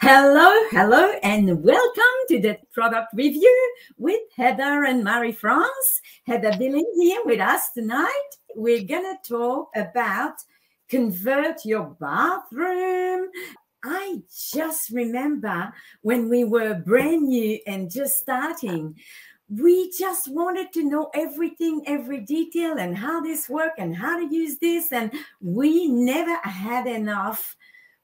Hello, hello, and welcome to the product review with Heather and Marie-France. Heather Billing here with us tonight. We're going to talk about convert your bathroom. I just remember when we were brand new and just starting, we just wanted to know everything, every detail and how this works and how to use this. And we never had enough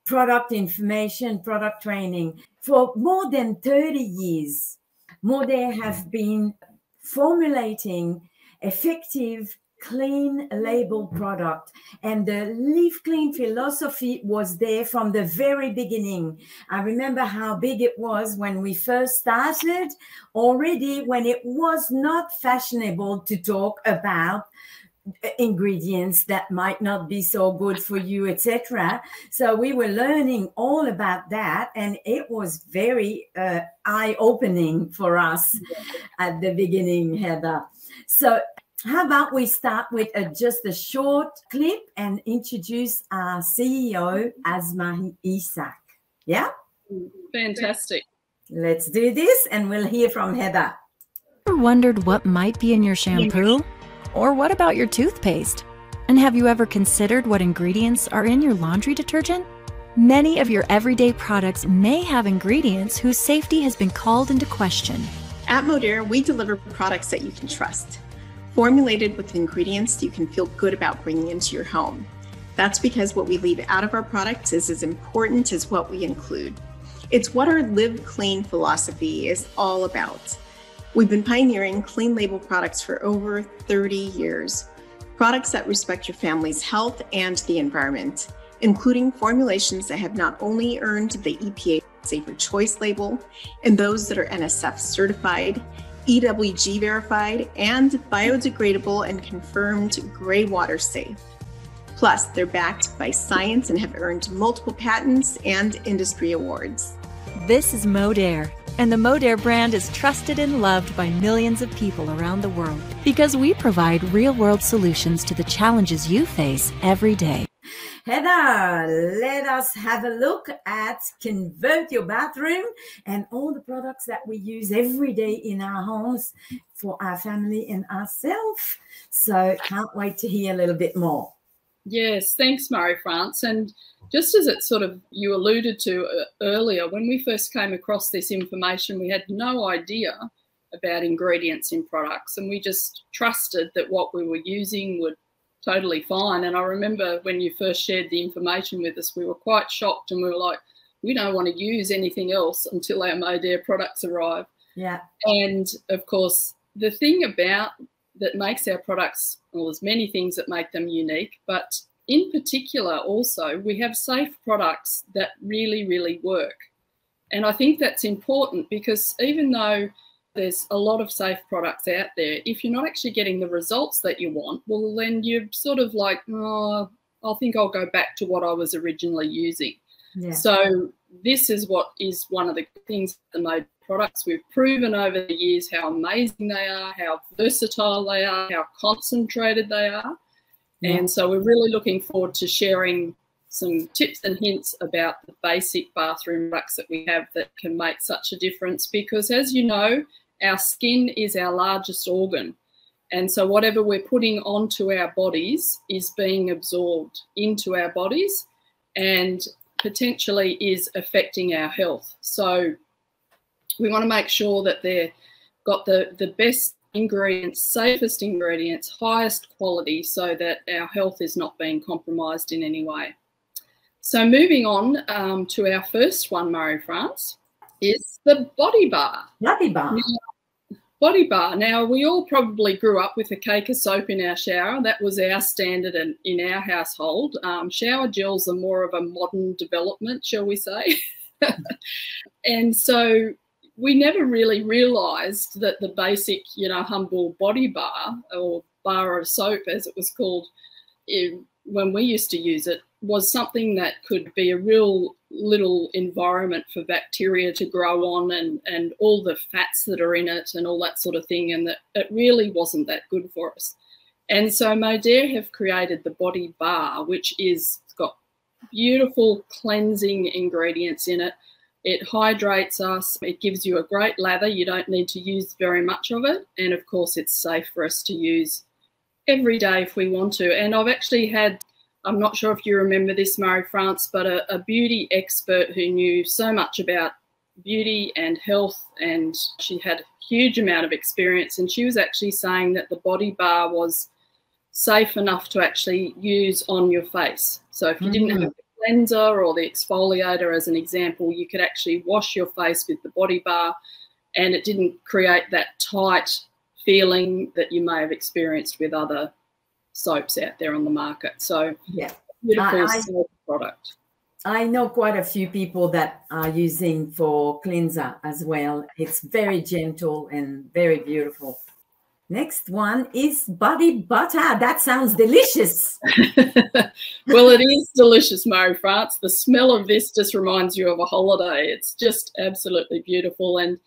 product information, product training. For more than 30 years, Modere have been formulating effective, clean label product. And the Leave Clean philosophy was there from the very beginning. I remember how big it was when we first started, already when it was not fashionable to talk about ingredients that might not be so good for you, etc. So we were learning all about that, and it was very eye-opening for us at the beginning, Heather. So how about we start with just a short clip and introduce our CEO, Asma Isak. Yeah? Fantastic. Let's do this, and we'll hear from Heather. Ever wondered what might be in your shampoo? Or what about your toothpaste? And have you ever considered what ingredients are in your laundry detergent? Many of your everyday products may have ingredients whose safety has been called into question. At Modere, we deliver products that you can trust, formulated with ingredients you can feel good about bringing into your home. That's because what we leave out of our products is as important as what we include. It's what our Live Clean philosophy is all about. We've been pioneering clean label products for over 30 years. Products that respect your family's health and the environment, including formulations that have not only earned the EPA Safer Choice label, and those that are NSF certified, EWG-verified, and biodegradable and confirmed gray water safe. Plus, they're backed by science and have earned multiple patents and industry awards. This is Modere. And the Modere brand is trusted and loved by millions of people around the world because we provide real-world solutions to the challenges you face every day. Heather, let us have a look at Convert Your Bathroom and all the products that we use every day in our homes for our family and ourselves. So can't wait to hear a little bit more. Yes, thanks, Marie-France. And just as it sort of you alluded to earlier, when we first came across this information, we had no idea about ingredients in products, and we just trusted that what we were using would totally fine. And I remember when you first shared the information with us, we were quite shocked, and we were like, we don't want to use anything else until our Modere products arrive. Yeah. And of course, the thing about that makes our products, well, there's many things that make them unique, but in particular also we have safe products that really, really work. And I think that's important because even though there's a lot of safe products out there, if you're not actually getting the results that you want, well, then you're sort of like, oh, I think I'll go back to what I was originally using. Yeah. So this is what is one of the things that the Modere products, we've proven over the years how amazing they are, how versatile they are, how concentrated they are. Yeah. And so we're really looking forward to sharing some tips and hints about the basic bathroom products that we have that can make such a difference because, as you know, our skin is our largest organ. And so whatever we're putting onto our bodies is being absorbed into our bodies and potentially is affecting our health. So we want to make sure that they've got the best ingredients, safest ingredients, highest quality so that our health is not being compromised in any way. So moving on to our first one, Marie-France, is the body bar. Body bar. Body bar. Now, we all probably grew up with a cake of soap in our shower. That was our standard in our household. Shower gels are more of a modern development, shall we say. And so we never really realised that the basic, humble body bar or bar of soap, as it was called, when we used to use it, was something that could be a real little environment for bacteria to grow on and all the fats that are in it and all that sort of thing, and that it really wasn't that good for us. And so Modere have created the body bar, which is got beautiful cleansing ingredients in it, It hydrates us. It gives you a great lather. You don't need to use very much of it. And, of course, it's safe for us to use every day if we want to. And I've actually had, I'm not sure if you remember this, Marie-France, but a beauty expert who knew so much about beauty and health, and she had a huge amount of experience, and she was actually saying that the body bar was safe enough to actually use on your face. So if you didn't have the cleanser or the exfoliator as an example, you could actually wash your face with the body bar, and it didn't create that tight feeling that you may have experienced with other soaps out there on the market. So yeah, beautiful soap product. I know quite a few people that are using for cleanser as well. It's very gentle and very beautiful. Next one is body butter. That sounds delicious. Well, it is delicious, Marie-France. The smell of this just reminds you of a holiday. It's just absolutely beautiful, and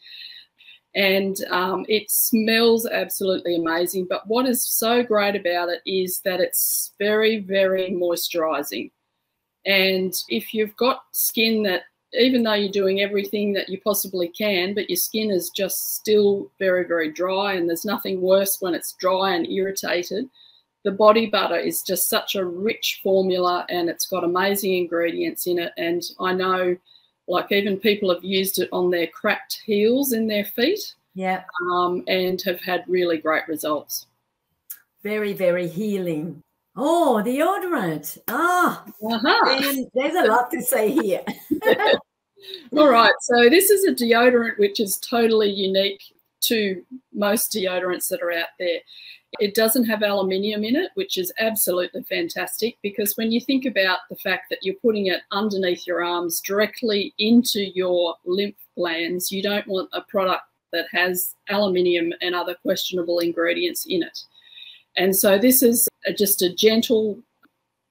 it smells absolutely amazing. But what is so great about it is that it's very, very moisturizing. And if you've got skin that, even though you're doing everything that you possibly can, but your skin is just still very, very dry, and there's nothing worse when it's dry and irritated, the body butter is just such a rich formula, and it's got amazing ingredients in it. And I know, like, even people have used it on their cracked heels in their feet, yeah, and have had really great results. Very, very healing. Oh, deodorant. And there's a lot to say here. All right, so this is a deodorant which is totally unique to most deodorants that are out there. It doesn't have aluminium in it, which is absolutely fantastic, because when you think about the fact that you're putting it underneath your arms directly into your lymph glands, you don't want a product that has aluminium and other questionable ingredients in it. And so this is just a gentle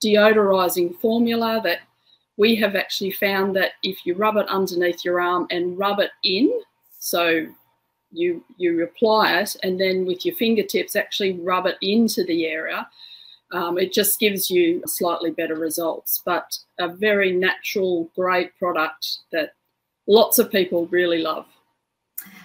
deodorizing formula that we have actually found that if you rub it underneath your arm and rub it in, so you apply it and then with your fingertips actually rub it into the area, it just gives you slightly better results. But a very natural, great product that lots of people really love.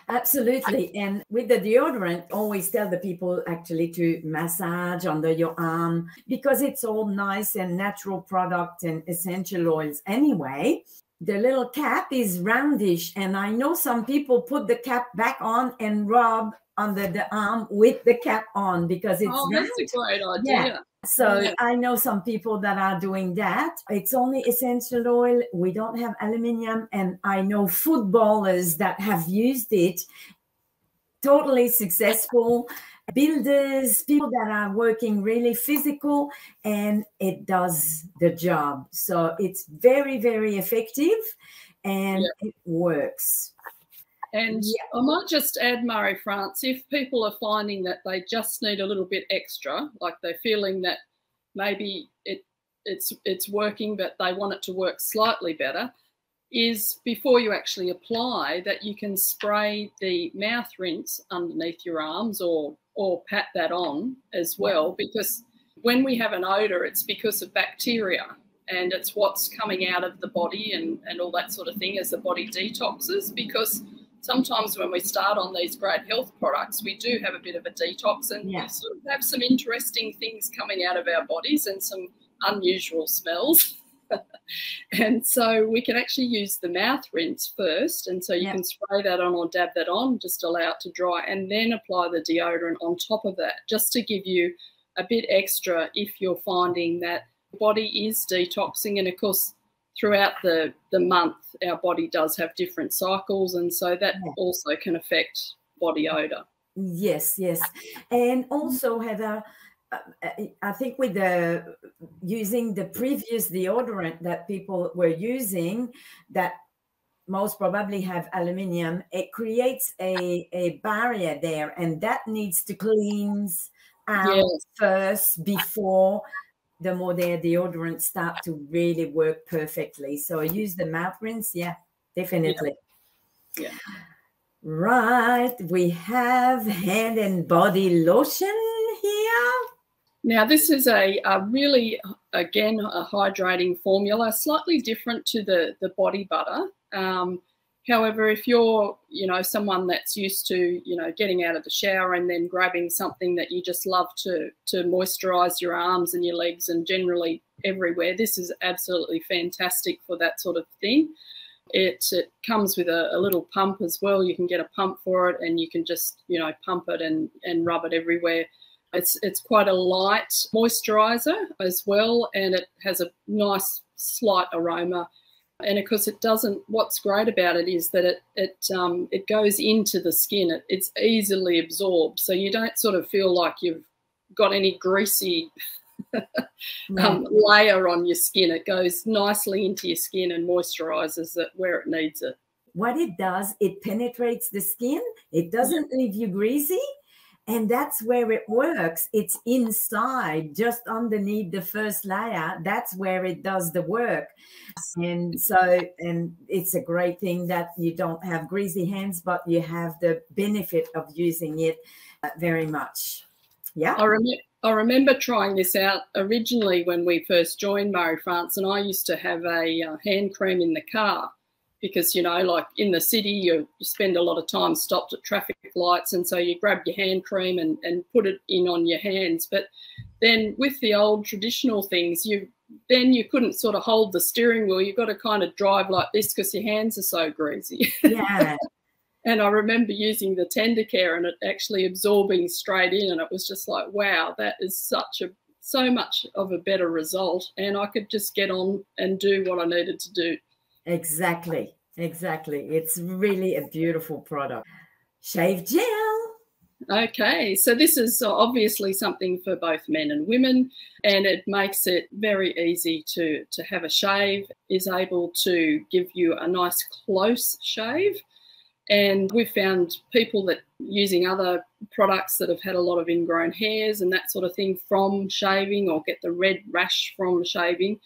Absolutely. And with the deodorant, always tell the people actually to massage under your arm, because it's all nice and natural product and essential oils anyway. The little cap is roundish, and I know some people put the cap back on and rub under the arm with the cap on because it's round. That's a great idea. Yeah. So I know some people that are doing that. It's only essential oil. We don't have aluminium. And I know footballers that have used it, totally successful. Builders, people that are working really physical, and it does the job. So it's very, very effective, and it works. And I might just add, Marie-France, if people are finding that they just need a little bit extra, like they're feeling that maybe it's working but they want it to work slightly better, is before you actually apply that you can spray the mouth rinse underneath your arms or pat that on as well, because when we have an odour, it's because of bacteria, and it's what's coming out of the body and all that sort of thing as the body detoxes, because sometimes when we start on these great health products, we do have a bit of a detox, and we sort of have some interesting things coming out of our bodies and some unusual smells. And so we can actually use the mouth rinse first, and so you can spray that on or dab that on, just allow it to dry, and then apply the deodorant on top of that, just to give you a bit extra if you're finding that the body is detoxing. And of course, throughout the month, our body does have different cycles, and so that also can affect body odor. Yes, yes. And also, Heather, I think with using the previous deodorant that people were using, that most probably have aluminium, it creates a barrier there, and that needs to cleanse out first before the Modere deodorant start to really work perfectly. So use the mouth rinse, definitely. Yeah. Right, we have hand and body lotion here. Now, this is a really again, a hydrating formula, slightly different to the body butter. However, if you're, someone that's used to, getting out of the shower and then grabbing something that you just love to moisturize your arms and your legs and generally everywhere, this is absolutely fantastic for that sort of thing. It comes with a little pump as well. You can get a pump for it and you can just, pump it and rub it everywhere. It's quite a light moisturizer as well, and it has a nice slight aroma. And of course, what's great about it is that it goes into the skin. It's easily absorbed, so you don't sort of feel like you've got any greasy layer on your skin. It goes nicely into your skin and moisturizes it where it needs it. What it does, it penetrates the skin. It doesn't leave you greasy. And that's where it works. It's inside, just underneath the first layer. That's where it does the work. And it's a great thing that you don't have greasy hands, but you have the benefit of using it very much. Yeah. I remember trying this out originally when we first joined Marie France, and I used to have a hand cream in the car. Because, like in the city, you spend a lot of time stopped at traffic lights, and so you grab your hand cream and put it in on your hands. But then with the old traditional things, you couldn't sort of hold the steering wheel. You've got to kind of drive like this because your hands are so greasy. Yeah. And I remember using the Tender Care and it actually absorbing straight in, and it was just like, wow, that is so much of a better result. And I could just get on and do what I needed to do. Exactly. It's really a beautiful product. Shave gel. Okay, so this is obviously something for both men and women, and it makes it very easy to have a shave, is able to give you a nice close shave. And we've found people that using other products that have had a lot of ingrown hairs and that sort of thing from shaving, or get the red rash from shaving,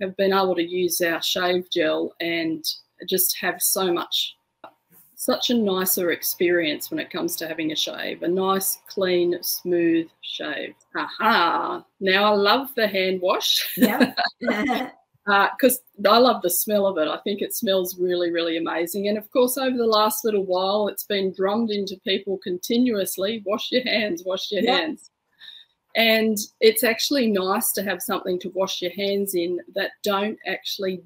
have been able to use our shave gel and just have such a nicer experience when it comes to having a shave. A nice, clean, smooth shave. Aha! Now I love the hand wash. Yeah. Because I love the smell of it. I think it smells really, really amazing. And of course, over the last little while, it's been drummed into people continuously, wash your hands, wash your hands. And it's actually nice to have something to wash your hands in that don't actually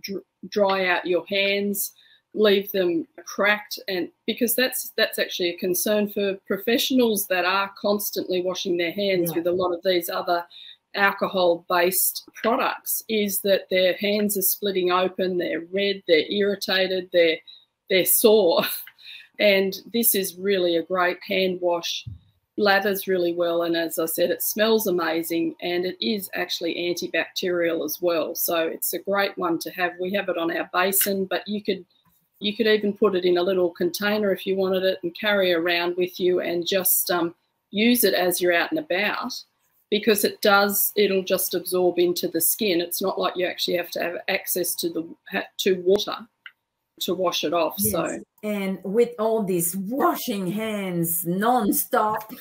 dry out your hands, leave them cracked, and because that's actually a concern for professionals that are constantly washing their hands with a lot of these other alcohol-based products, is that their hands are splitting open, they're red, they're irritated, they're sore. And this is really a great hand wash. Lathers really well, and as I said, it smells amazing, and it is actually antibacterial as well. So it's a great one to have. We have it on our basin, but you could even put it in a little container if you wanted it and carry around with you, and just use it as you're out and about, because it'll just absorb into the skin. It's not like you actually have to have access to water to wash it off. Yes. So, and with all these washing hands non-stop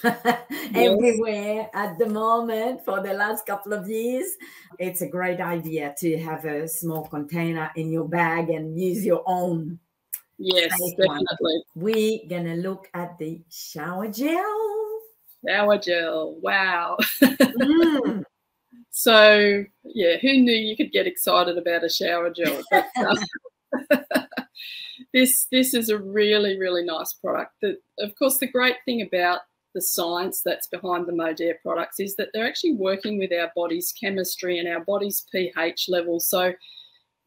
everywhere at the moment for the last couple of years, it's a great idea to have a small container in your bag and use your own. Yes, definitely. We're gonna look at the shower gel. Shower gel, wow. So yeah, who knew you could get excited about a shower gel? But, this is a really, really nice product. Of course, the great thing about the science that's behind the Modere products is that they're actually working with our body's chemistry and our body's pH level. So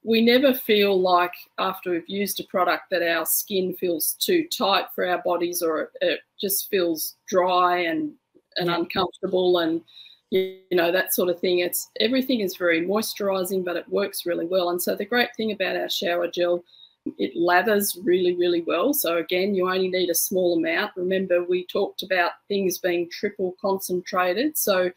we never feel like after we've used a product that our skin feels too tight for our bodies, or it just feels dry and uncomfortable and that sort of thing. Everything is very moisturizing, but it works really well. And so the great thing about our shower gel, it lathers really, really well. So again, you only need a small amount. Remember, we talked about things being triple concentrated. So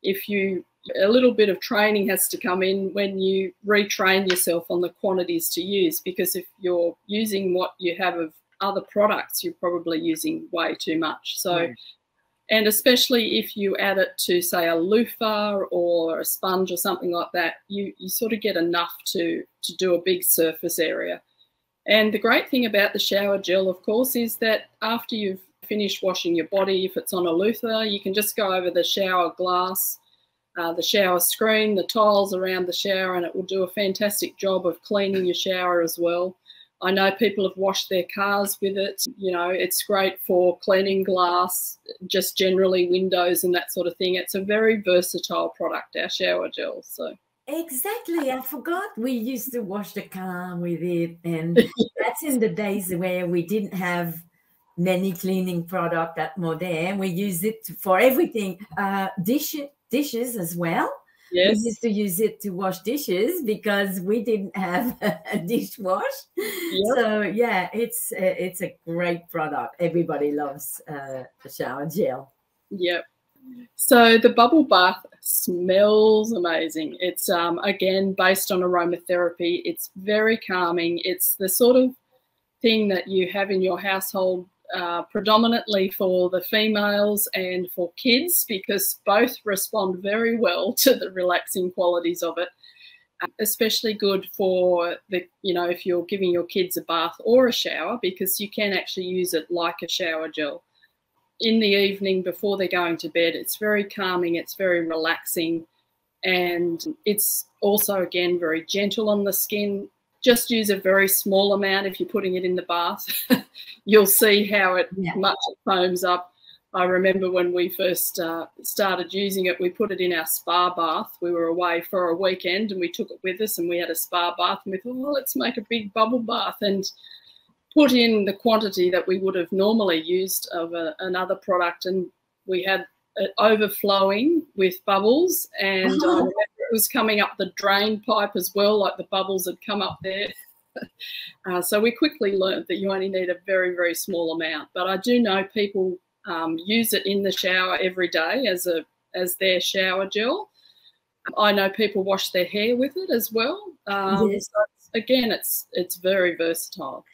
a little bit of training has to come in when you retrain yourself on the quantities to use, because if you're using what you have of other products, you're probably using way too much. So And especially if you add it to, say, a loofah or a sponge or something like that, you sort of get enough to do a big surface area. And the great thing about the shower gel, of course, is that after you've finished washing your body, if it's on a loofah, you can just go over the shower glass, the shower screen, the tiles around the shower, and it will do a fantastic job of cleaning your shower as well. I know people have washed their cars with it. You know, it's great for cleaning glass, just generally windows and that sort of thing. It's a very versatile product, our shower gel. So exactly, I forgot we used to wash the car with it, and that's in the days where we didn't have many cleaning product at Modere. We used it for everything, dishes as well. yes, We used to use it to wash dishes because we didn't have a dishwash. yep. So yeah, it's a great product. Everybody loves the shower gel. Yep. So the bubble bath smells amazing. It's again based on aromatherapy. It's very calming. It's the sort of thing that you have in your household predominantly for the females and for kids, because both respond very well to the relaxing qualities of it. Especially good for the, you know, if you're giving your kids a bath or a shower, because you can actually use it like a shower gel. In the evening before they're going to bed, it's very calming, it's very relaxing, and it's also, again, very gentle on the skin. Just use a very small amount if you're putting it in the bath. You'll see how much it foams up. I remember when we first started using it, we put it in our spa bath. We were away for a weekend and we took it with us, and we had a spa bath, and we thought, well, let's make a big bubble bath, and put in the quantity that we would have normally used of another product, and we had it overflowing with bubbles, and I remember it was coming up the drain pipe as well, like the bubbles had come up there. So we quickly learned that you only need a very, very small amount. But I do know people use it in the shower every day as their shower gel. I know people wash their hair with it as well. Yes. So again, it's very versatile.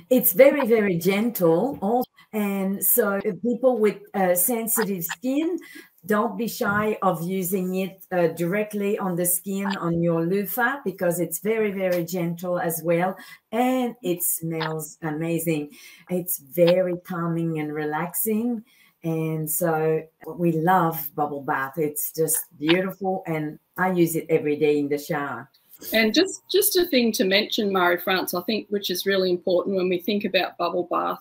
It's very, very gentle also. And so people with sensitive skin, don't be shy of using it directly on the skin on your loofah, because it's very, very gentle as well. And it smells amazing. It's very calming and relaxing. And so we love bubble bath. It's just beautiful. And I use it every day in the shower. And just a thing to mention, Marie-France, I think, which is really important when we think about bubble bath.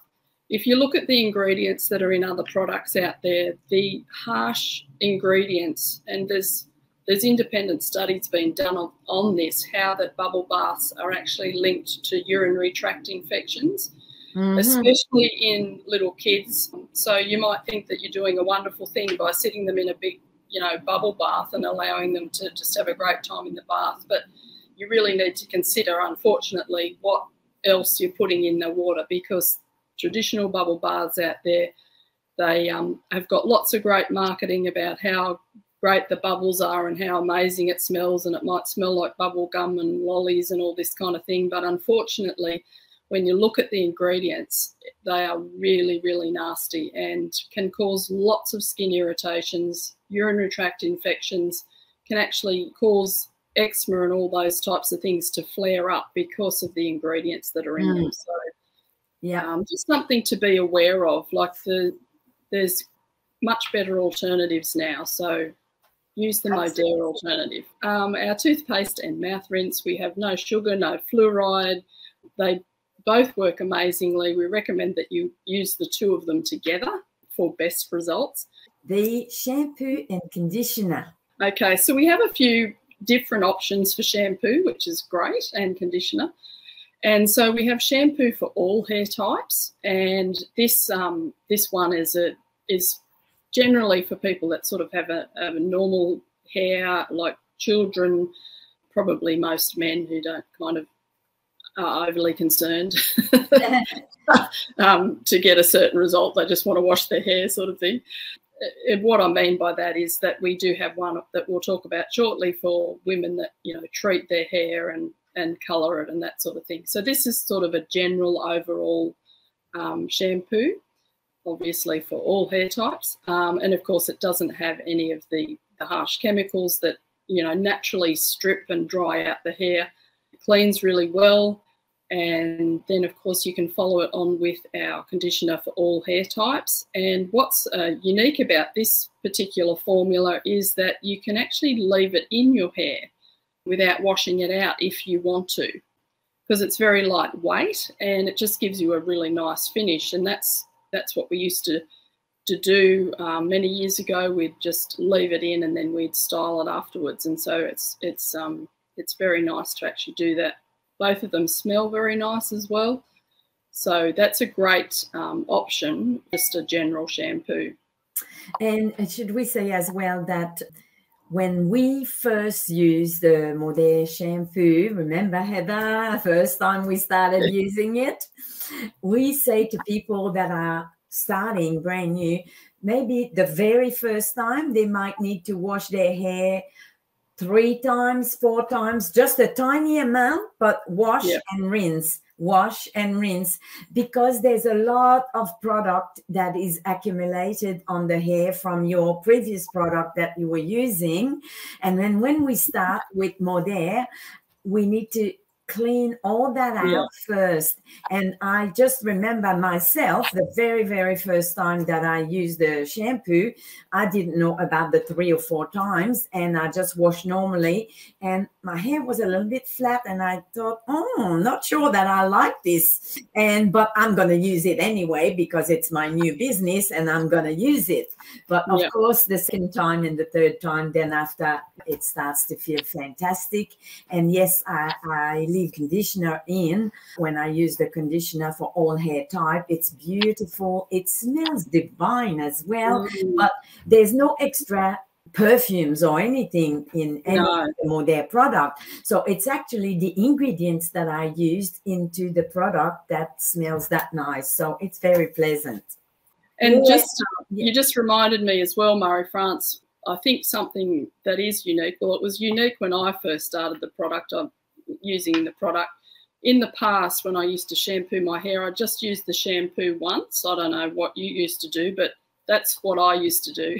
If you look at the ingredients that are in other products out there, the harsh ingredients, and there's independent studies being done on this, how that bubble baths are actually linked to urinary tract infections, especially in little kids. So you might think that you're doing a wonderful thing by sitting them in a big, you know, bubble bath and allowing them to just have a great time in the bath. But you really need to consider, unfortunately, what else you're putting in the water, because traditional bubble baths out there, they have got lots of great marketing about how great the bubbles are and how amazing it smells, and it might smell like bubble gum and lollies and all this kind of thing. But unfortunately, when you look at the ingredients, they are really, really nasty and can cause lots of skin irritations. Urinary tract infections can actually cause eczema and all those types of things to flare up because of the ingredients that are in them. So yeah, just something to be aware of. Like there's much better alternatives now, so use the Modere alternative. Our toothpaste and mouth rinse, we have no sugar, no fluoride. They both work amazingly. We recommend that you use the two of them together for best results. The shampoo and conditioner. Okay, so we have a few different options for shampoo, which is great, and conditioner. And so we have shampoo for all hair types, and this one is generally for people that sort of have a normal hair, like children, probably most men who don't kind of are overly concerned to get a certain result. They just want to wash their hair, sort of thing. What I mean by that is that we do have one that we'll talk about shortly for women that, you know, treat their hair and colour it and that sort of thing. So this is sort of a general overall shampoo. obviously for all hair types. And of course, it doesn't have any of the harsh chemicals that, you know, naturally strip and dry out the hair. It cleans really well. And then, of course, you can follow it on with our conditioner for all hair types. And what's unique about this particular formula is that you can actually leave it in your hair without washing it out if you want to, because it's very lightweight and it just gives you a really nice finish. And that's what we used to do many years ago. We'd just leave it in and then we'd style it afterwards. And so it's very nice to actually do that. Both of them smell very nice as well. So that's a great option, just a general shampoo. And should we say as well that when we first used the Modere shampoo, remember, Heather, first time we started using it, we say to people that are starting brand new, maybe the very first time they might need to wash their hair 3 times, 4 times, just a tiny amount, but wash and rinse, wash and rinse, because there's a lot of product that is accumulated on the hair from your previous product that you were using. And then when we start with Modere, we need to clean all that out first. And I just remember myself, the very, very first time that I used the shampoo, I didn't know about the 3 or 4 times, and I just washed normally, and my hair was a little bit flat, and I thought, oh, not sure that I like this, but I'm going to use it anyway because it's my new business and I'm going to use it. But of course, the second time and the third time, then after, it starts to feel fantastic. And yes, I leave conditioner in when I use the conditioner for all hair type. It's beautiful. It smells divine as well, but there's no extra perfumes or anything in any of the Modere product. So it's actually the ingredients that I used into the product that smells that nice. So it's very pleasant. And you just reminded me as well, Marie-France, I think something that is unique, well, it was unique when I first started the product, using the product. In the past, when I used to shampoo my hair, I just used the shampoo once. I don't know what you used to do, but that's what I used to do.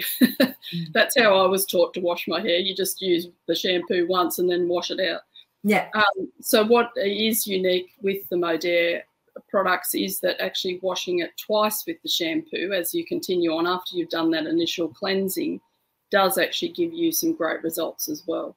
That's how I was taught to wash my hair. You just use the shampoo once and then wash it out. Yeah. So what is unique with the Modere products is that actually washing it twice with the shampoo as you continue on after you've done that initial cleansing does actually give you some great results as well.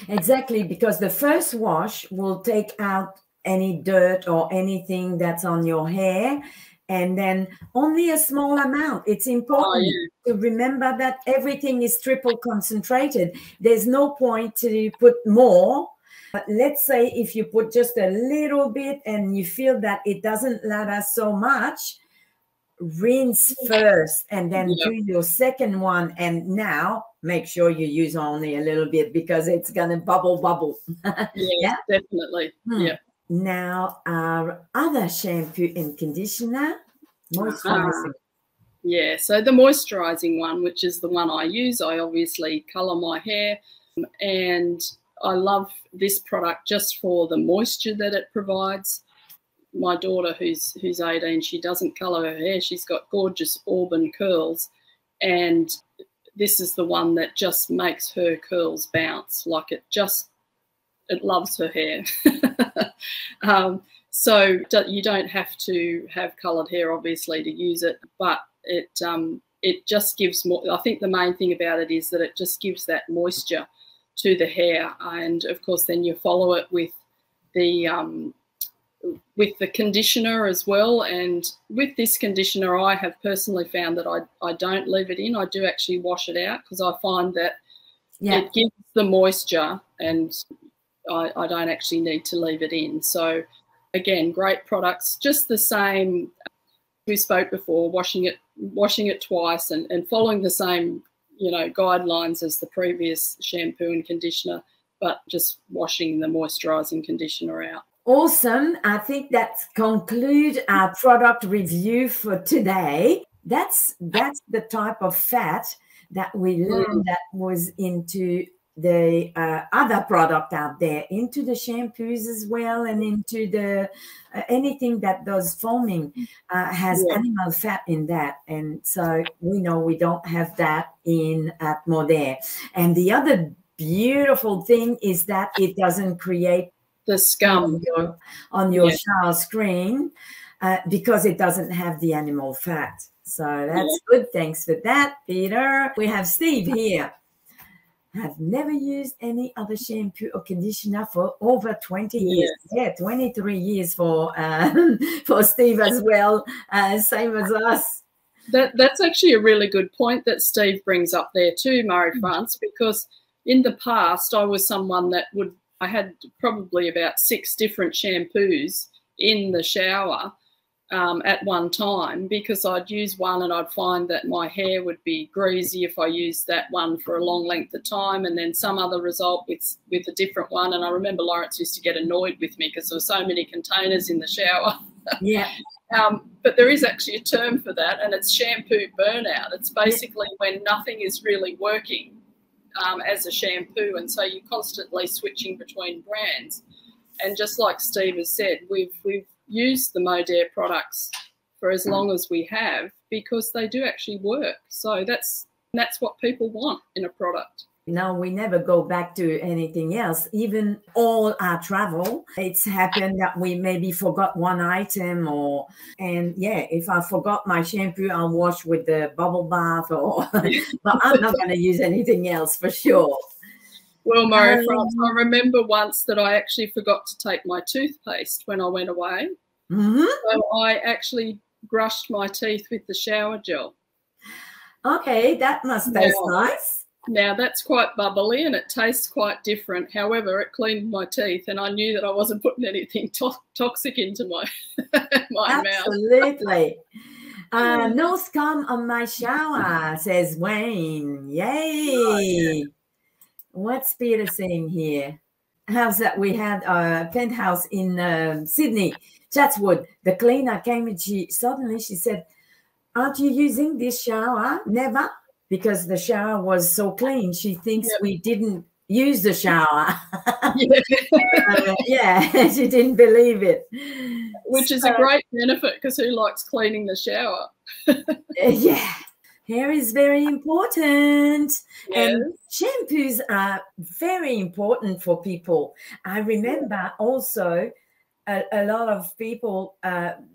Exactly, because the first wash will take out any dirt or anything that's on your hair, and then only a small amount. It's important to remember that everything is triple concentrated. There's no point to put more. But let's say if you put just a little bit and you feel that it doesn't lather so much, rinse first and then do your second one. And now make sure you use only a little bit because it's going to bubble. Definitely. Now our other shampoo and conditioner, moisturizing. So the moisturizing one, which is the one I use, I obviously color my hair, and I love this product just for the moisture that it provides. My daughter, who's 18, she doesn't color her hair. She's got gorgeous auburn curls, and this is the one that just makes her curls bounce. Like it loves her hair. So you don't have to have colored hair, obviously, to use it, but it just gives more. I think the main thing about it is that it just gives that moisture to the hair, and of course then you follow it with the conditioner as well. And with this conditioner, I have personally found that I don't leave it in. I do actually wash it out because I find that it gives the moisture, and I don't actually need to leave it in. So again, great products, just the same. We spoke before, washing it twice and following the same guidelines as the previous shampoo and conditioner, but just washing the moisturizing conditioner out. Awesome. I think that concludes our product review for today. That's the type of fat that we learned that was into the other product out there, into the shampoos as well, and into the anything that does foaming has animal fat in that. And so we know we don't have that in at Modere. And the other beautiful thing is that it doesn't create the scum on your shower screen because it doesn't have the animal fat. So that's good. Thanks for that, Peter. We have Steve here. I've never used any other shampoo or conditioner for over 20 years. Yeah, 23 years for Steve as well, same as us. That's actually a really good point that Steve brings up there too, Marie-France, because in the past I was someone that I had probably about 6 different shampoos in the shower at one time, because I'd use one and I'd find that my hair would be greasy if I used that one for a long length of time, and then some other result with a different one. And I remember Lawrence used to get annoyed with me because there were so many containers in the shower. Yeah. But there is actually a term for that, and it's shampoo burnout. It's basically when nothing is really working as a shampoo, and so you're constantly switching between brands. And just like Steve has said, we've used the Modere products for as long as we have because they do actually work. So that's what people want in a product. No, we never go back to anything else. Even all our travel, it's happened that we maybe forgot one item, and if I forgot my shampoo, I'll wash with the bubble bath, but I'm not going to use anything else for sure. Well, Marie-France, I remember once that I actually forgot to take my toothpaste when I went away. So I actually brushed my teeth with the shower gel. Okay, that must taste nice. Now, that's quite bubbly and it tastes quite different. However, it cleaned my teeth and I knew that I wasn't putting anything toxic into my mouth. Absolutely. No scum on my shower, says Wayne. Yay. Oh, yeah. What's Peter saying here? How's that? We had a penthouse in Sydney, Chatswood. The cleaner came and she said, aren't you using this shower? Never. Because the shower was so clean, she thinks we didn't use the shower. She didn't believe it. Which is a great benefit, because who likes cleaning the shower? Hair is very important. Yes. And shampoos are very important for people. I remember also a lot of people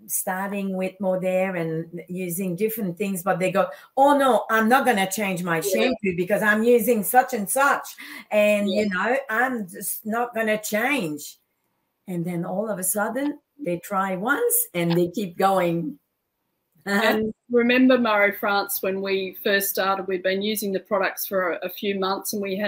starting with Modere and using different things, but they go, oh no, I'm not going to change my shampoo because I'm using such and such. And, you know, I'm just not going to change. And then all of a sudden they try once and they keep going. And remember, Marie-France, when we first started, we'd been using the products for a few months, and we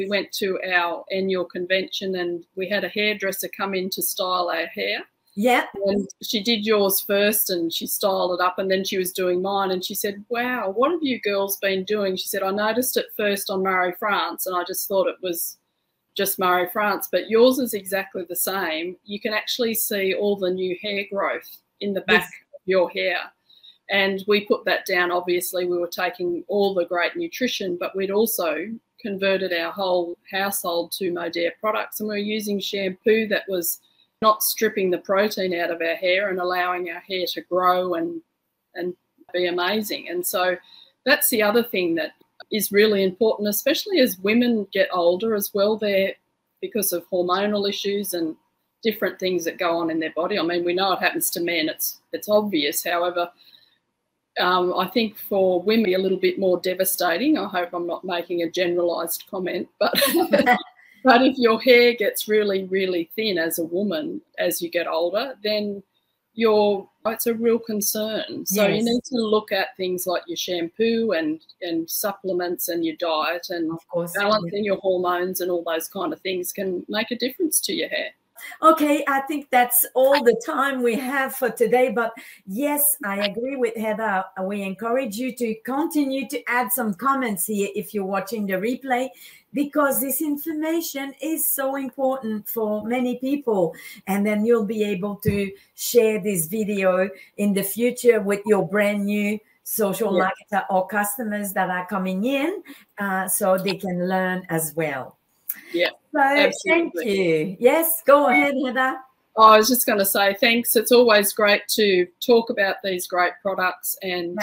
went to our annual convention and we had a hairdresser come in to style our hair. Yeah. And she did yours first and she styled it up, and then she was doing mine, and she said, wow, what have you girls been doing? She said, I noticed it first on Marie-France and I just thought it was just Marie-France, but yours is exactly the same. You can actually see all the new hair growth in the back of your hair. And we put that down. Obviously, we were taking all the great nutrition, but we'd also converted our whole household to Modere products, and we were using shampoo that was not stripping the protein out of our hair and allowing our hair to grow and be amazing. And so that's the other thing that is really important, especially as women get older as well. They're, because of hormonal issues and different things that go on in their body. I mean, we know it happens to men. It's obvious. However, I think for women, a little bit more devastating. I hope I'm not making a generalised comment, but but if your hair gets really, really thin as a woman as you get older, then it's a real concern. So you need to look at things like your shampoo and supplements and your diet, and of course balancing your hormones and all those kind of things can make a difference to your hair. Okay, I think that's all the time we have for today. But yes, I agree with Heather. We encourage you to continue to add some comments here if you're watching the replay, because this information is so important for many people. And then you'll be able to share this video in the future with your brand new social marketer or customers that are coming in so they can learn as well. Yeah, So absolutely. thank you. Yes, go ahead, Heather. Oh, I was just going to say thanks. It's always great to talk about these great products, and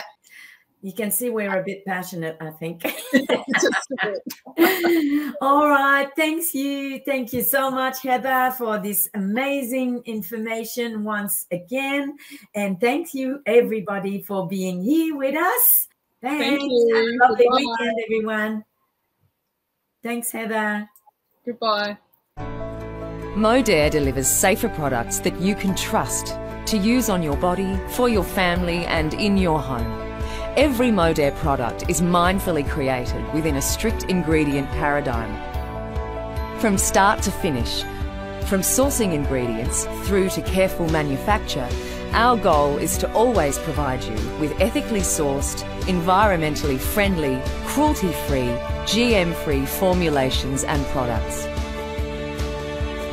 you can see we're a bit passionate, I think. just a bit. All right. Thank you so much, Heather, for this amazing information once again. And thank you, everybody, for being here with us. Thanks. Thank you. Have a lovely Goodbye. weekend, everyone. Thanks, Heather. Goodbye. Modere delivers safer products that you can trust to use on your body, for your family, and in your home. Every Modere product is mindfully created within a strict ingredient paradigm. From start to finish, from sourcing ingredients through to careful manufacture, our goal is to always provide you with ethically sourced, environmentally friendly, cruelty-free, GM-free formulations and products.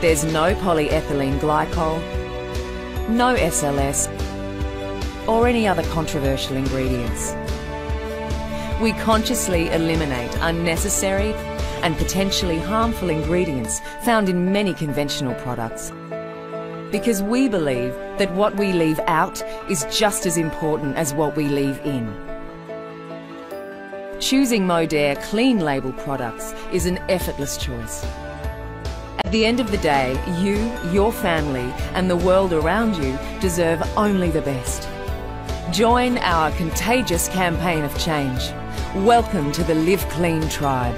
There's no polyethylene glycol, no SLS, or any other controversial ingredients. We consciously eliminate unnecessary and potentially harmful ingredients found in many conventional products, because we believe that what we leave out is just as important as what we leave in. Choosing Modere clean label products is an effortless choice. At the end of the day, you, your family, and the world around you deserve only the best. Join our contagious campaign of change. Welcome to the Live Clean tribe.